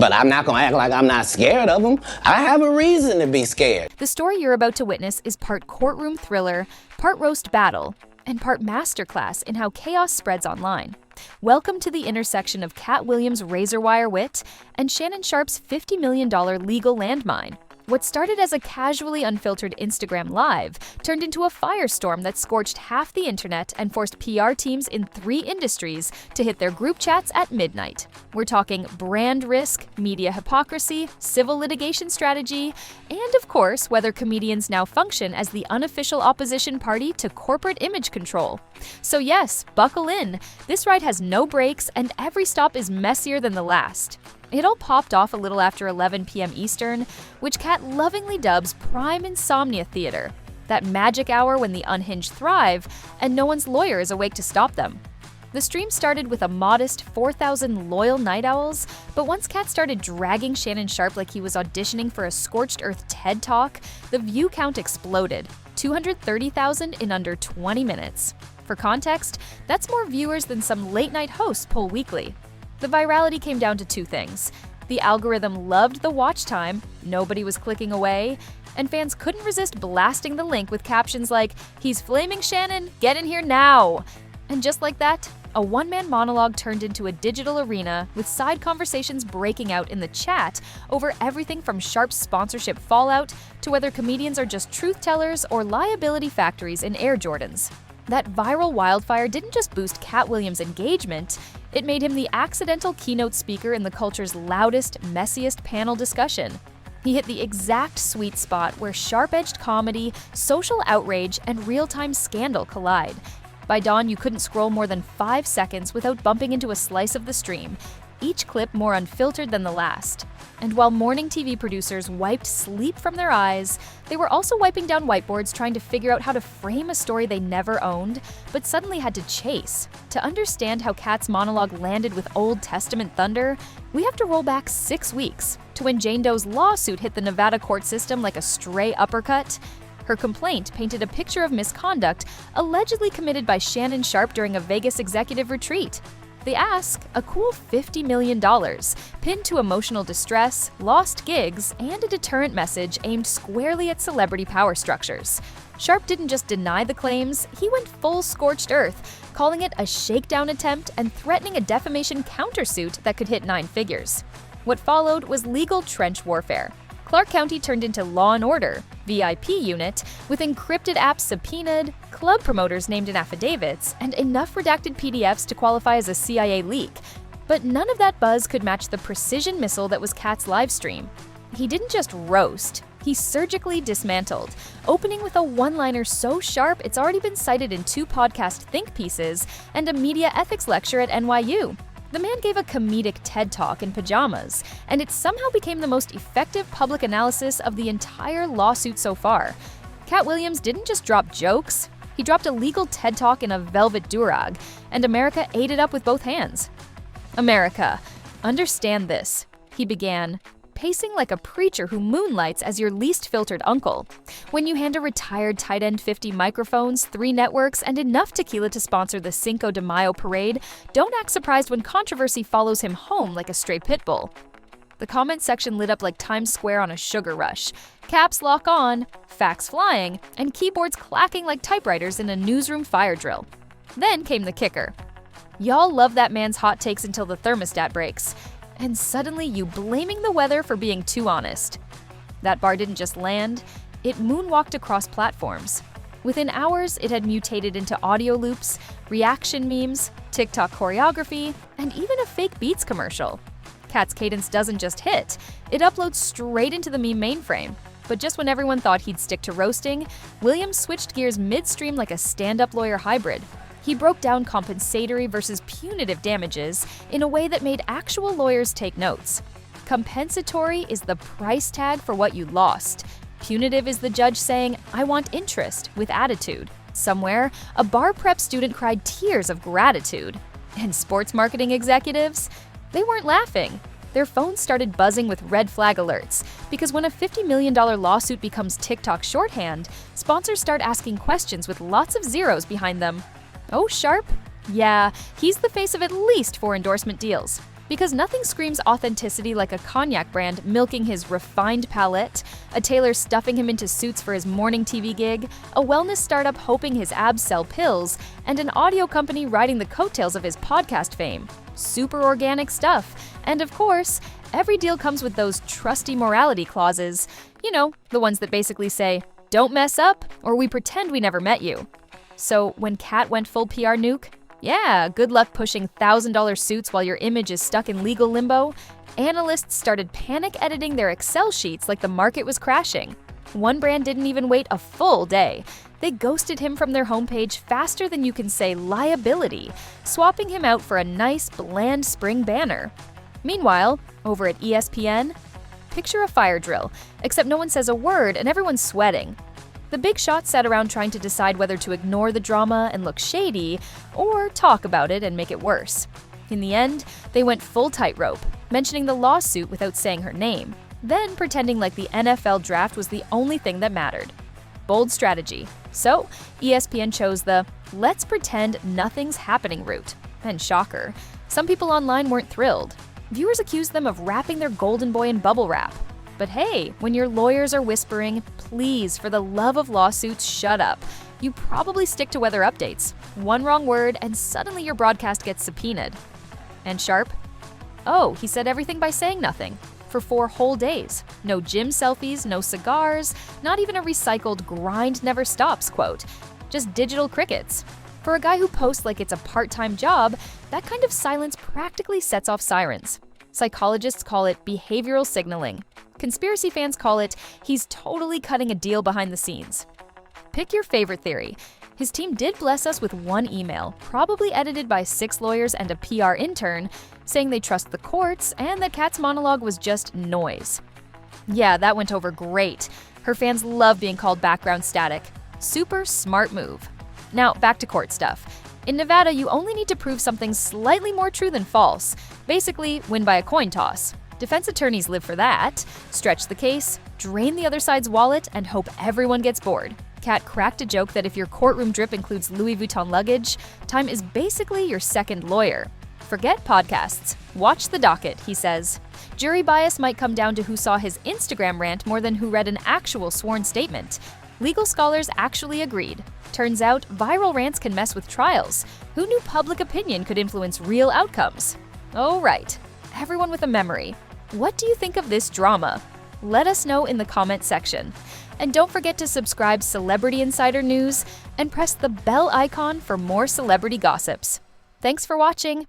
But I'm not gonna act like I'm not scared of them. I have a reason to be scared. The story you're about to witness is part courtroom thriller, part roast battle, and part masterclass in how chaos spreads online. Welcome to the intersection of Cat Williams' razor-wire wit and Shannon Sharpe's $50 million legal landmine. What started as a casually unfiltered Instagram Live turned into a firestorm that scorched half the internet and forced PR teams in 3 industries to hit their group chats at midnight. We're talking brand risk, media hypocrisy, civil litigation strategy, and of course, whether comedians now function as the unofficial opposition party to corporate image control. So yes, buckle in. This ride has no brakes and every stop is messier than the last. It all popped off a little after 11 p.m. Eastern, which Kat lovingly dubs prime insomnia theater, that magic hour when the unhinged thrive and no one's lawyer is awake to stop them. The stream started with a modest 4,000 loyal night owls, but once Kat started dragging Shannon Sharpe like he was auditioning for a scorched earth TED Talk, the view count exploded, 230,000 in under 20 minutes. For context, that's more viewers than some late-night hosts pull weekly. The virality came down to 2 things. The algorithm loved the watch time, nobody was clicking away, and fans couldn't resist blasting the link with captions like, "He's flaming Shannon, get in here now!" And just like that, a one-man monologue turned into a digital arena with side conversations breaking out in the chat over everything from Sharpe's sponsorship fallout to whether comedians are just truth-tellers or liability factories in Air Jordans. That viral wildfire didn't just boost Cat Williams' engagement, it made him the accidental keynote speaker in the culture's loudest, messiest panel discussion. He hit the exact sweet spot where sharp-edged comedy, social outrage, and real-time scandal collide. By dawn, you couldn't scroll more than 5 seconds without bumping into a slice of the stream, each clip more unfiltered than the last. And while morning TV producers wiped sleep from their eyes, they were also wiping down whiteboards trying to figure out how to frame a story they never owned, but suddenly had to chase. To understand how Kat's monologue landed with Old Testament thunder, we have to roll back 6 weeks to when Jane Doe's lawsuit hit the Nevada court system like a stray uppercut. Her complaint painted a picture of misconduct allegedly committed by Shannon Sharpe during a Vegas executive retreat. The ask, a cool $50 million, pinned to emotional distress, lost gigs, and a deterrent message aimed squarely at celebrity power structures. Sharpe didn't just deny the claims, he went full scorched earth, calling it a shakedown attempt and threatening a defamation countersuit that could hit 9 figures. What followed was legal trench warfare. Clark County turned into Law & Order, VIP unit, with encrypted apps subpoenaed, club promoters named in affidavits, and enough redacted PDFs to qualify as a CIA leak. But none of that buzz could match the precision missile that was Kat's livestream. He didn't just roast, he surgically dismantled, opening with a one-liner so sharp it's already been cited in 2 podcast think pieces and a media ethics lecture at NYU. The man gave a comedic TED Talk in pajamas, and it somehow became the most effective public analysis of the entire lawsuit so far. Cat Williams didn't just drop jokes, he dropped a legal TED Talk in a velvet durag, and America ate it up with both hands. America, understand this, he began, pacing like a preacher who moonlights as your least filtered uncle. When you hand a retired tight end 50 microphones, 3 networks, and enough tequila to sponsor the Cinco de Mayo parade, don't act surprised when controversy follows him home like a stray pit bull. The comment section lit up like Times Square on a sugar rush. Caps lock on, facts flying, and keyboards clacking like typewriters in a newsroom fire drill. Then came the kicker. Y'all love that man's hot takes until the thermostat breaks. And suddenly you blaming the weather for being too honest. That bar didn't just land, it moonwalked across platforms. Within hours, it had mutated into audio loops, reaction memes, TikTok choreography, and even a fake Beats commercial. Kat's cadence doesn't just hit, it uploads straight into the meme mainframe. But just when everyone thought he'd stick to roasting, Williams switched gears midstream like a stand-up lawyer hybrid. He broke down compensatory versus punitive damages in a way that made actual lawyers take notes. Compensatory is the price tag for what you lost. Punitive is the judge saying, "I want interest," with attitude. Somewhere, a bar prep student cried tears of gratitude. And sports marketing executives? They weren't laughing. Their phones started buzzing with red flag alerts, because when a $50 million lawsuit becomes TikTok shorthand, sponsors start asking questions with lots of zeros behind them. Oh, Sharpe? Yeah, he's the face of at least 4 endorsement deals. Because nothing screams authenticity like a cognac brand milking his refined palate, a tailor stuffing him into suits for his morning TV gig, a wellness startup hoping his abs sell pills, and an audio company riding the coattails of his podcast fame. Super organic stuff. And of course, every deal comes with those trusty morality clauses. You know, the ones that basically say, don't mess up, or we pretend we never met you. So when Kat went full PR nuke, yeah, good luck pushing $1,000 suits while your image is stuck in legal limbo. Analysts started panic editing their Excel sheets like the market was crashing. One brand didn't even wait a full day. They ghosted him from their homepage faster than you can say liability, swapping him out for a nice, bland spring banner. Meanwhile, over at ESPN, picture a fire drill, except no one says a word and everyone's sweating. The big shots sat around trying to decide whether to ignore the drama and look shady, or talk about it and make it worse. In the end, they went full tightrope, mentioning the lawsuit without saying her name, then pretending like the NFL draft was the only thing that mattered. Bold strategy. So, ESPN chose the "let's pretend nothing's happening" route. And shocker, some people online weren't thrilled. Viewers accused them of wrapping their golden boy in bubble wrap. But hey, when your lawyers are whispering, please, for the love of lawsuits, shut up. You probably stick to weather updates. One wrong word and suddenly your broadcast gets subpoenaed. And Sharpe? Oh, he said everything by saying nothing. For 4 whole days. No gym selfies, no cigars, not even a recycled "grind never stops" quote. Just digital crickets. For a guy who posts like it's a part-time job, that kind of silence practically sets off sirens. Psychologists call it behavioral signaling. Conspiracy fans call it he's totally cutting a deal behind the scenes. Pick your favorite theory. His team did bless us with one email, probably edited by 6 lawyers and a PR intern, saying they trust the courts and that Kat's monologue was just noise. Yeah, that went over great. Her fans love being called background static. Super smart move. Now, back to court stuff. In Nevada, you only need to prove something slightly more true than false. Basically, win by a coin toss. Defense attorneys live for that. Stretch the case, drain the other side's wallet, and hope everyone gets bored. Kat cracked a joke that if your courtroom drip includes Louis Vuitton luggage, time is basically your second lawyer. Forget podcasts. Watch the docket, he says. Jury bias might come down to who saw his Instagram rant more than who read an actual sworn statement. Legal scholars actually agreed. Turns out, viral rants can mess with trials. Who knew public opinion could influence real outcomes? Oh, right. Everyone with a memory. What do you think of this drama? Let us know in the comment section. And don't forget to subscribe Celebrity Insider News and press the bell icon for more celebrity gossips. Thanks for watching.